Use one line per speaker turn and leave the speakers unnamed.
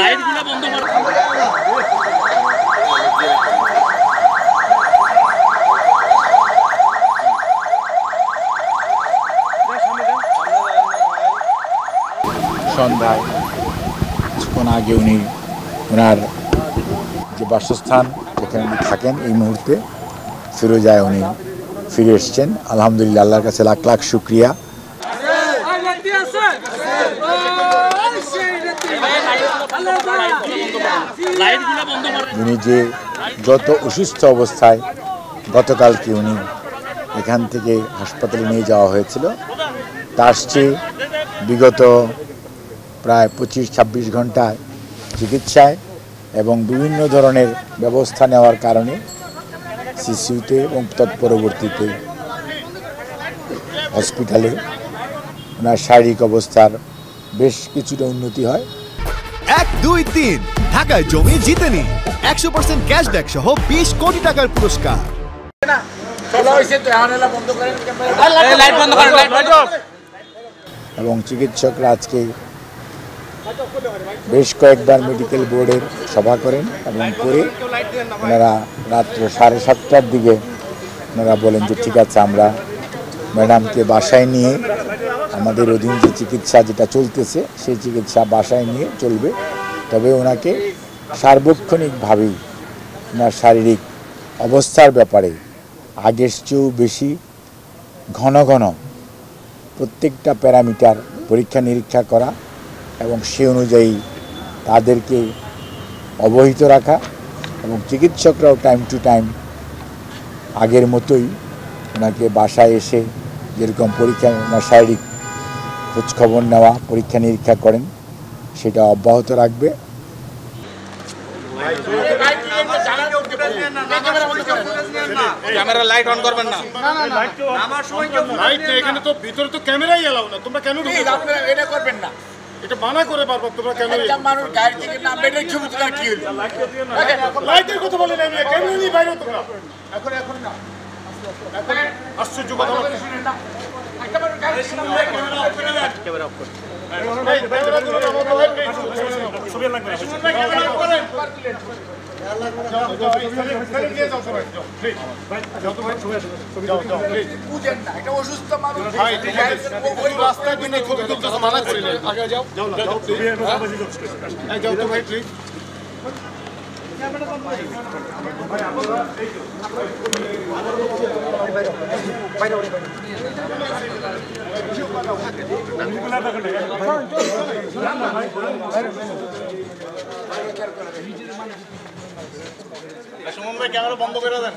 লাইটগুলো বন্ধ করো।
সন্ধ্যায় কিছুক্ষণ আগে উনি ওনার যে বাসস্থান যেখানে উনি থাকেন এই মুহূর্তে ফিরোজায় উনি ফিরে এসছেন। আলহামদুলিল্লাহ, আল্লাহর কাছে লাখ লাখ শুক্রিয়া। উনি যে যত অসুস্থ অবস্থায় গতকালকে উনি এখান থেকে হাসপাতালে নিয়ে যাওয়া হয়েছিল তার চেয়ে বিগত প্রায় 25-26 ঘন্টায় চিকিৎসায় এবং বিভিন্ন ধরনের ব্যবস্থা নেওয়ার কারণে সিসিউতে এবং তৎপরবর্তীতে হসপিটালে ওনার শারীরিক অবস্থার বেশ কিছুটা উন্নতি হয়।
1, 2, 3 ঢাকায় জমি জিতে নিন 100% ক্যাশব্যাক সহ 20 কোটি টাকার পুরস্কার।
এবং চিকিৎসকরা আজকে বেশ কয়েকবার মেডিকেল বোর্ডের সভা করেন এবং করে ওনারা রাত্র 7:30টার দিকে ওনারা বলেন যে ঠিক আছে, আমরা ম্যাডামকে বাসায় নিয়ে আমাদের অধীন যে চিকিৎসা যেটা চলতেছে সেই চিকিৎসা বাসায় নিয়ে চলবে, তবে ওনাকে সার্বক্ষণিকভাবেই ওনার শারীরিক অবস্থার ব্যাপারে আগের চেয়েও বেশি ঘন ঘন প্রত্যেকটা প্যারামিটার পরীক্ষা নিরীক্ষা করা এবং সে অনুযায়ী তাদেরকে অবহিত রাখা এবং চিকিৎসকরাও টাইম টু টাইম আগের মতোই ওনাকে বাসায় এসে যেরকম পরীক্ষা ওনার শারীরিক খোঁজখবর নেওয়া পরীক্ষা নিরীক্ষা করেন সেটা অব্যাহত রাখবে।
ক্যামেরা লাইট অন করবেন না। আমার সময় কেউ লাইট নেই এখানে, তো ভিতরে তো ক্যামেরাই এলাও না। তোমরা কেন আপনারা এটা করবেন না? এটা মানা করে বারবার তোমরা কেন? একটা মানুষ গাড়ি থেকে নামবে, এটা ছবি তোলা কি হলো? লাইটের কথা বলেন, আমি ক্যামেরা নিয়ে বাইরে তোমরা এখন না এখন আশ্চর্য কথা শুনেন না। একটা মানুষ গাড়ি থেকে নামবে, ক্যামেরা অফ করে দেন। ক্যামেরা অফ করে এই ক্যামেরা গুলো আমার মোবাইল নেই, ছবি লাগবে না। ক্যামেরা অফ করেন। সুমন ভাই ক্যামেরা বন্ধ করে দেন।